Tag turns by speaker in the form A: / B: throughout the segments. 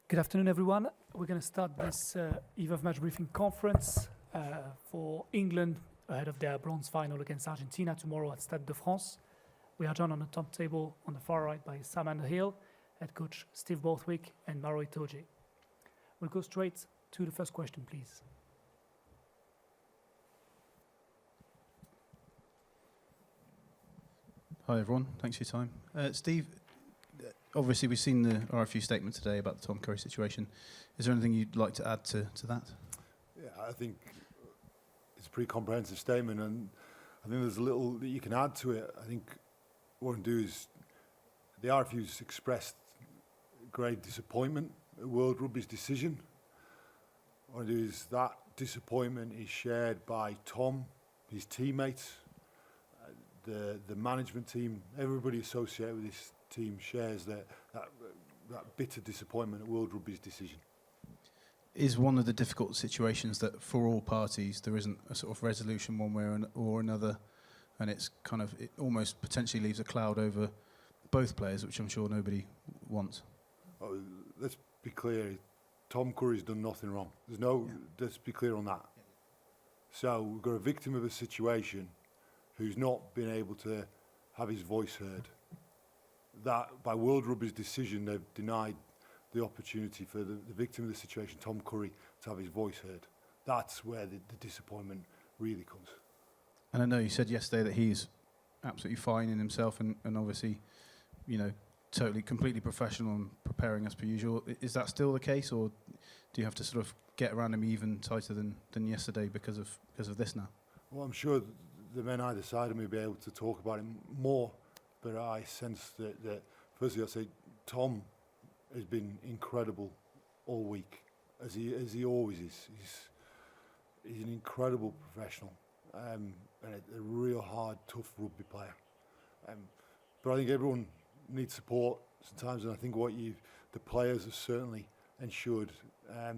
A: Good afternoon, everyone. We're going to start this eve of match briefing conference for England ahead of their bronze final against Argentina tomorrow at Stade de France. We are joined on the top table on the far right by Sam Underhill, head coach Steve Borthwick, and Maro Itoje. We'll go straight to the first question, please.
B: Hi everyone, thanks for your time. Steve, obviously we've seen the RFU statement today about the Tom Currie situation. Is there anything you'd like to add to that?
C: Yeah, I think it's a pretty comprehensive statement, and I think there's a little that you can add to it. I think what I can do is the RFU's expressed great disappointment at World Rugby's decision. What I do is that disappointment is shared by Tom, his teammates, the management team, everybody associated with this team shares that bitter disappointment at World Rugby's decision.
B: Is one of the difficult situations that for all parties there isn't a sort of resolution one way or another, and it's kind of, it almost potentially leaves a cloud over both players, which I'm sure nobody wants.
C: Oh, let's be clear, Tom Currie's done nothing wrong. There's no, let's be clear on that. So we've got a victim of a situation who's not been able to have his voice heard. That, by World Rugby's decision, they've denied the opportunity for the victim of the situation, Tom Currie, to have his voice heard. That's where the disappointment really comes.
B: And I know you said yesterday that he's absolutely fine in himself and obviously, you know, totally, completely professional and preparing as per usual. Is that still the case, or do you have to sort of get around him even tighter than yesterday because of this now?
C: Well, I'm sure the men either side of me will be able to talk about him more, but I sense that firstly I'll say Tom has been incredible all week, as he always is. He's an incredible professional and a real hard, tough rugby player. But I think everyone needs support sometimes, and I think the players have certainly ensured,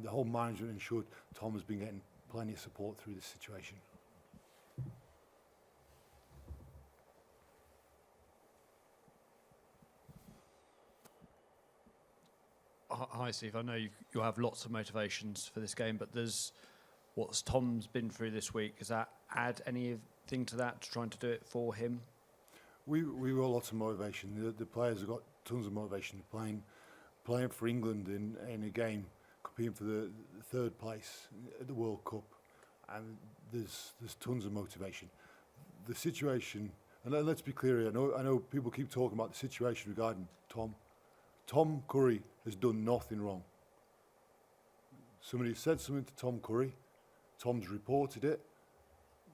C: the whole management ensured Tom has been getting plenty of support through this situation.
D: Hi Steve, I know you have lots of motivations for this game, but there's what Tom's been through this week. Does that add anything to that, to trying to do it for him?
C: We got lots of motivation. The players have got tons of motivation. Playing for England in a game, competing for the third place at the World Cup, and there's tons of motivation. The situation, and let's be clear here, I know people keep talking about the situation regarding Tom. Tom Currie has done nothing wrong. Somebody said something to Tom Currie, Tom's reported it,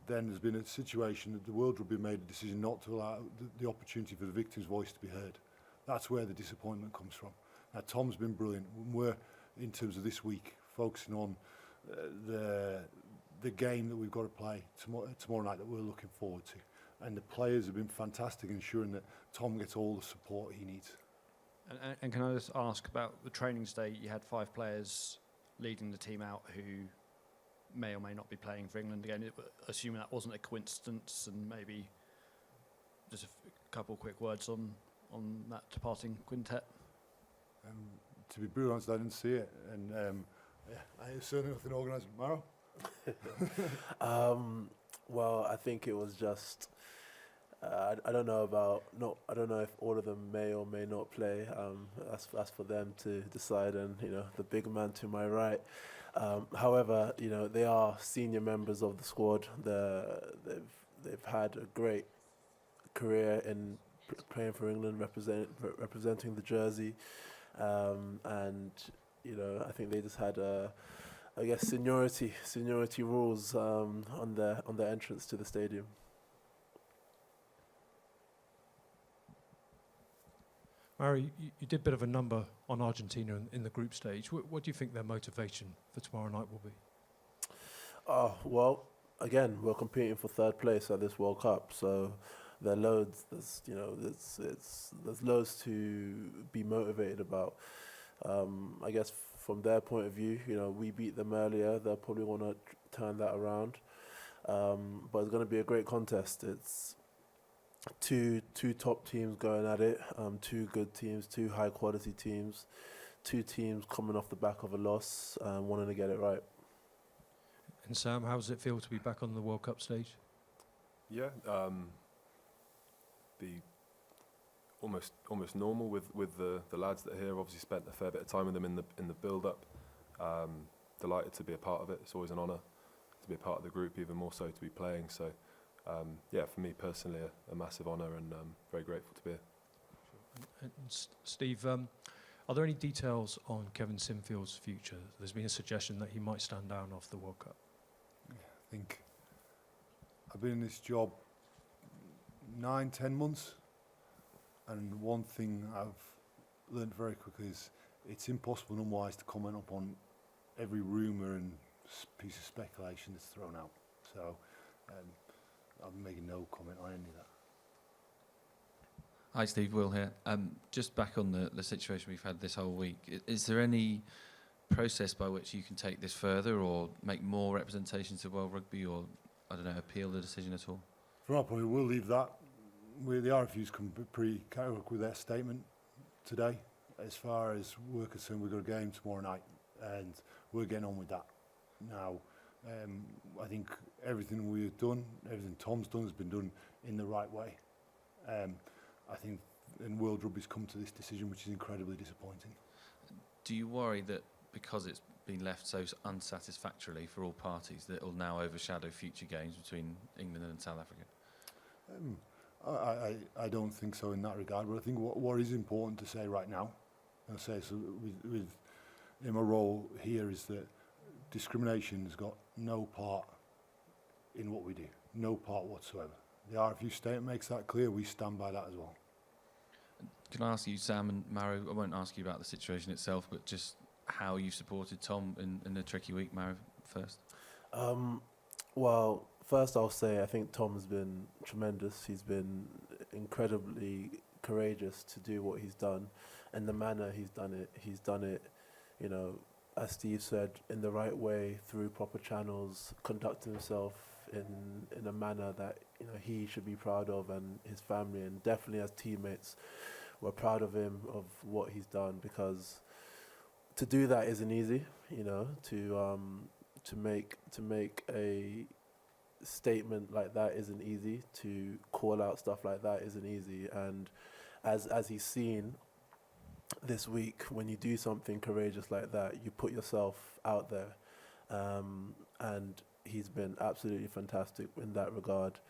C: then there's been a situation that the World Rugby made a decision not to allow the opportunity for the victim's voice to be heard. That's where the disappointment comes from. Now, Tom's been brilliant. We're, in terms of this week, focusing on the game that we've got to play tomorrow night that we're looking forward to. And the players have been fantastic in ensuring that Tom gets all the support he needs.
D: And can I just ask about the training today? You had 5 players leading the team out who may or may not be playing for England again. Assuming that wasn't a coincidence, and maybe just a couple quick words on that departing quintet.
C: To be brutally honest, I didn't see it, and I certainly nothing organised. Maro?
E: Well, I think it was just. I don't know if all of them may or may not play. That's for them to decide, and you know, the big man to my right. However, you know, they are senior members of the squad. They've had a great career in playing for England, representing the jersey, and you know, I think they just had I guess seniority rules on their entrance to the stadium.
F: Maro, you did a bit of a number on Argentina in the group stage. What do you think their motivation for tomorrow night will be?
E: Well, again, we're competing for third place at this World Cup, so there are loads. There's loads to be motivated about. I guess from their point of view, you know, we beat them earlier. They'll probably want to turn that around, but it's going to be a great contest. It's two top teams going at it, two good teams, two high quality teams, two teams coming off the back of a loss, wanting to get it right.
F: And Sam, how does it feel to be back on the World Cup stage?
G: Yeah, be almost normal with the lads that are here. Obviously spent a fair bit of time with them in the build-up. Delighted to be a part of it. It's always an honour to be a part of the group, even more so to be playing. So yeah, for me personally, a massive honour, and very grateful to be here.
F: And Steve, are there any details on Kevin Sinfield's future? There's been a suggestion that he might stand down off the World Cup.
C: I think I've been in this job 9-10 months, and one thing I've learned very quickly is it's impossible and unwise to comment upon every rumour and piece of speculation that's thrown out. So I'm making no comment on any of that.
H: Hi Steve, Will here. Just back on the situation we've had this whole week, is there any process by which you can take this further or make more representations of World Rugby, or, I don't know, appeal the decision at all?
C: From our point of view, we'll leave that. The RFU's come pretty categorical with their statement today. As far as we're concerned, we've got a game tomorrow night, and we're getting on with that. Now, I think everything we've done, everything Tom's done, has been done in the right way. I think in World Rugby's come to this decision, which is incredibly disappointing.
H: Do you worry that because it's been left so unsatisfactorily for all parties, that it will now overshadow future games between England and South Africa?
C: I don't think so in that regard, but I think what is important to say right now, I'll say so in my role here, is that discrimination has got no part in what we do, no part whatsoever. The RFU statement makes that clear. We stand by that as well.
H: Can I ask you, Sam and Maro, I won't ask you about the situation itself, but just how you supported Tom in a tricky week. Maro first.
E: Well, first I'll say I think Tom's been tremendous. He's been incredibly courageous to do what he's done, and the manner he's done it, you know, as Steve said, in the right way, through proper channels, conducting himself in a manner that, you know, he should be proud of, and his family, and definitely as teammates, we're proud of him, of what he's done, because to do that isn't easy, you know, to make a statement like that isn't easy, to call out stuff like that isn't easy, and as he's seen this week, when you do something courageous like that, you put yourself out there, and he's been absolutely fantastic in that regard.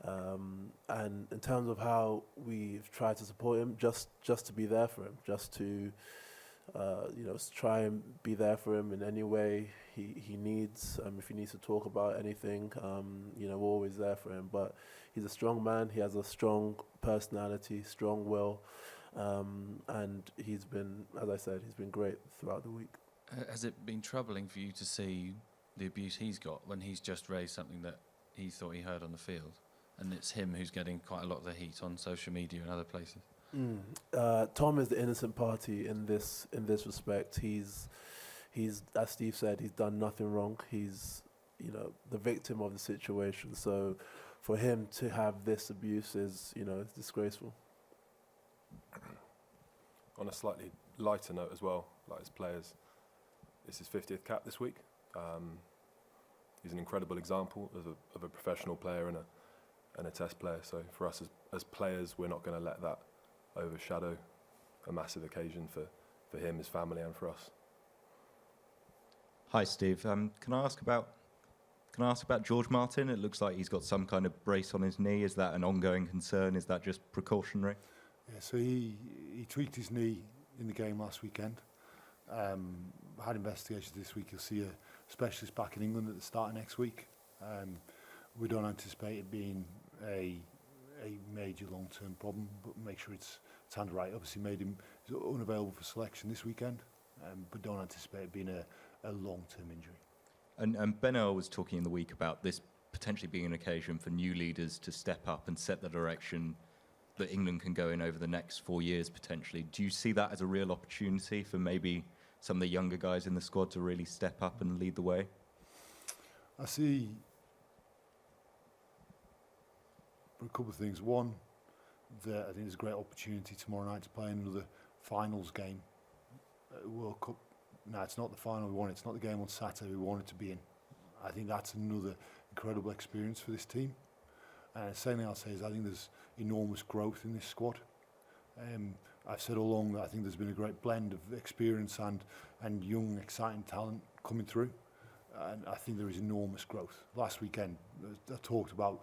E: And in terms of how we've tried to support him, just to be there for him, just to you know, try and be there for him in any way he needs. If he needs to talk about anything, you know, we're always there for him. But he's a strong man. He has a strong personality, strong will, and he's been, as I said, he's been great throughout the week.
H: Has it been troubling for you to see the abuse he's got when he's just raised something that he thought he heard on the field, and it's him who's getting quite a lot of the heat on social media and other places?
E: Tom is the innocent party in this respect. He's as Steve said, he's done nothing wrong. He's, you know, the victim of the situation. So for him to have this abuse is, you know, it's disgraceful.
G: On a slightly lighter note as well, like his players, it's his 50th cap this week. He's an incredible example of a professional player and a test player. So for us as players, we're not going to let that overshadow a massive occasion for him, his family, and for us.
I: Hi Steve, can I ask about George Martin? It looks like he's got some kind of brace on his knee. Is that an ongoing concern? Is that just precautionary?
C: Yeah, so he tweaked his knee in the game last weekend. Had investigations this week. You'll see a specialist back in England at the start of next week. We don't anticipate it being a major long-term problem, but make sure it's handled right. Obviously made him unavailable for selection this weekend, but don't anticipate it being a long-term injury.
I: And Ben Earl was talking in the week about this potentially being an occasion for new leaders to step up and set the direction that England can go in over the next 4 years potentially. Do you see that as a real opportunity for maybe some of the younger guys in the squad to really step up and lead the way?
C: I see a couple of things. One, that I think there's a great opportunity tomorrow night to play another finals game World Cup. No, it's not the final we want. It's not the game on Saturday we wanted to be in. I think that's another incredible experience for this team. And the second thing I'll say is I think there's enormous growth in this squad. I've said all along that I think there's been a great blend of experience and young, exciting talent coming through. And I think there is enormous growth. Last weekend, I talked about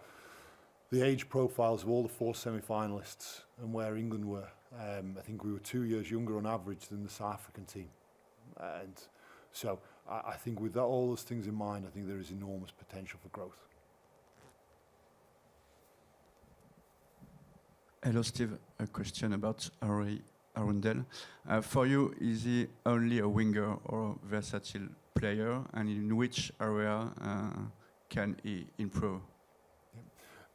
C: the age profiles of all the 4 semi-finalists and where England were. I think we were 2 years younger on average than the South African team. And so I think with that, all those things in mind, I think there is enormous potential for growth.
J: Hello, Steve. A question about Arundel. For you, is he only a winger or a versatile player, and in which area can he improve?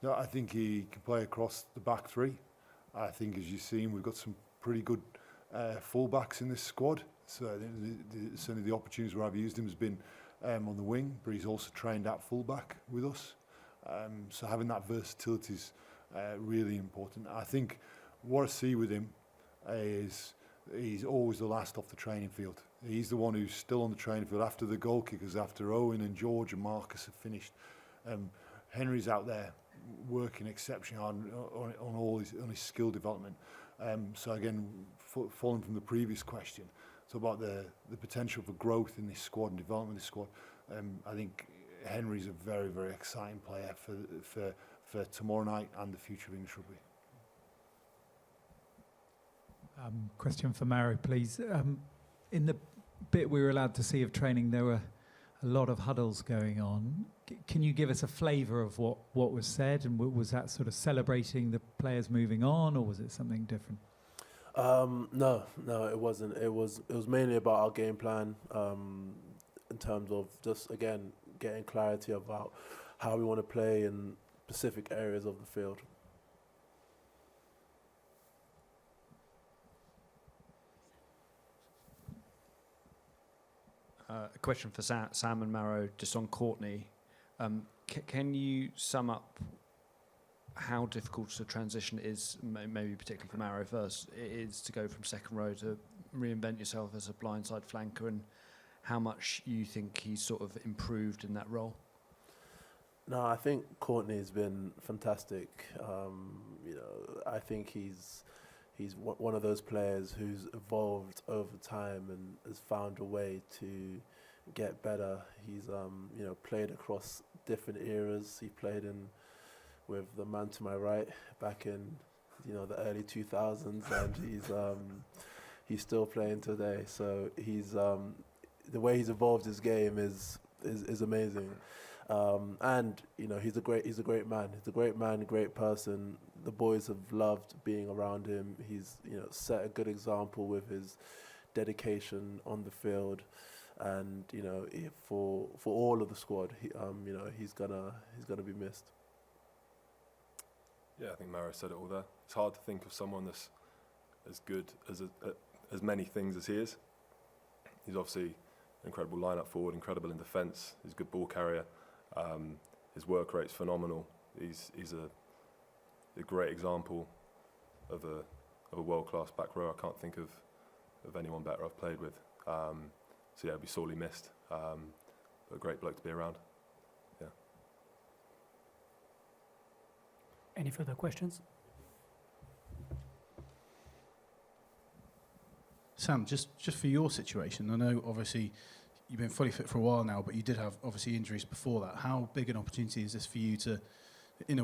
C: No, I think he can play across the back three. I think, as you've seen, we've got some pretty good fullbacks in this squad. So certainly the opportunities where I've used him has been on the wing, but he's also trained at fullback with us. So having that versatility is really important. I think what I see with him is he's always the last off the training field. He's the one who's still on the training field after the goal kickers, after Owen and George and Marcus have finished. Henry's out there working exceptionally hard on all his skill development. So again, following from the previous question, so about the potential for growth in this squad and development of this squad. I think Henry's a very, very exciting player for tomorrow night and the future of English rugby.
K: Question for Maro, please. In the bit we were allowed to see of training, there were a lot of huddles going on. Can you give us a flavour of what was said, and was that sort of celebrating the players moving on, or was it something different?
E: No, it wasn't. It was mainly about our game plan, in terms of just, again, getting clarity about how we want to play in specific areas of the field.
D: A question for Sam and Maro, just on Courtney. Can you sum up how difficult the transition is, maybe particularly for Maro first, it is to go from second row to reinvent yourself as a blindside flanker, and how much you think he's sort of improved in that role?
E: No, I think Courtney's been fantastic. I think he's one of those players who's evolved over time and has found a way to get better. He's played across different eras. He played with the man to my right back in the early 2000s, and he's still playing today. So he's the way he's evolved his game is amazing. And he's a great man. He's a great man, great person. The boys have loved being around him. He's set a good example with his dedication on the field, and for all of the squad, he's gonna be missed.
G: Yeah, I think Maro said it all there. It's hard to think of someone that's as good as many things as he is. He's obviously an incredible line-up forward, incredible in defence. He's a good ball carrier. His work rate's phenomenal. He's a great example of a world-class back row. I can't think of anyone better I've played with. So yeah, he'll be sorely missed. But a great bloke to be around. Yeah.
A: Any further questions?
B: Sam, just for your situation, I know obviously you've been fully fit for a while now, but you did have obviously injuries before that. How big an opportunity is this for you to, in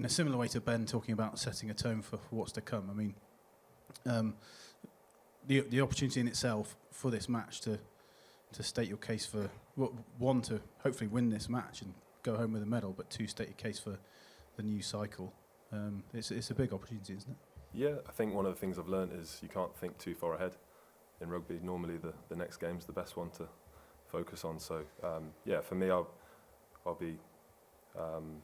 B: a similar way to Ben talking about setting a tone for what's to come? I mean, the opportunity in itself for this match to state your case for, one, to hopefully win this match and go home with a medal, but two, state your case for the new cycle. It's a big opportunity, isn't it? Yeah,
G: I think one of the things I've learned is you can't think too far ahead. In rugby, normally the next game's the best one to focus on. So for me, I'll be trying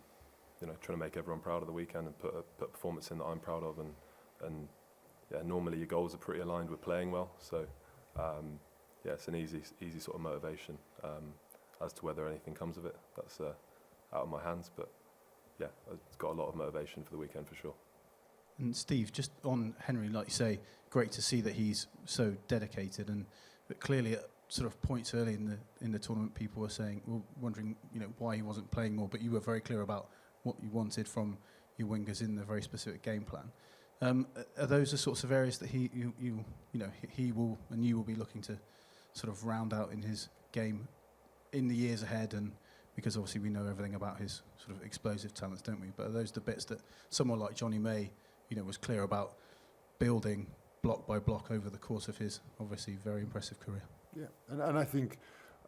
G: to make everyone proud of the weekend and put a performance in that I'm proud of, and normally your goals are pretty aligned with playing well. So it's an easy sort of motivation. As to whether anything comes of it, that's out of my hands. But yeah, it's got a lot of motivation for the weekend for sure.
B: And Steve, just on Henry, like you say, great to see that he's so dedicated, and but clearly at sort of points early in the tournament, people were saying, wondering, why he wasn't playing more. But you were very clear about what you wanted from your wingers in the very specific game plan. Are those the sorts of areas that he will and you will be looking to sort of round out in his game in the years ahead? And because obviously we know everything about his sort of explosive talents, don't we? But are those the bits that someone like Johnny May, was clear about building block by block over the course of his obviously very impressive career?
C: Yeah, and I think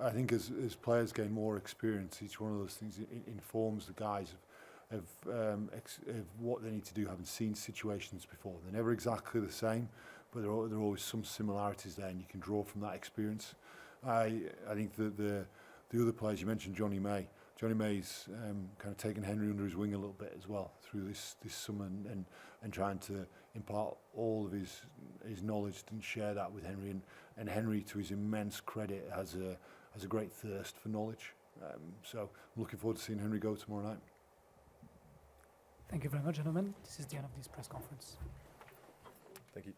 C: as players gain more experience, each one of those things informs the guys of what they need to do, having seen situations before. They're never exactly the same, but there are always some similarities there, and you can draw from that experience. I think that the other players, you mentioned Johnny May. Johnny May's kind of taken Henry under his wing a little bit as well through this summer, and trying to impart all of his knowledge and share that with Henry. And Henry, to his immense credit, has a great thirst for knowledge. So I'm looking forward to seeing Henry go tomorrow night.
A: Thank you very much, gentlemen. This is the end of this press conference.
G: Thank you.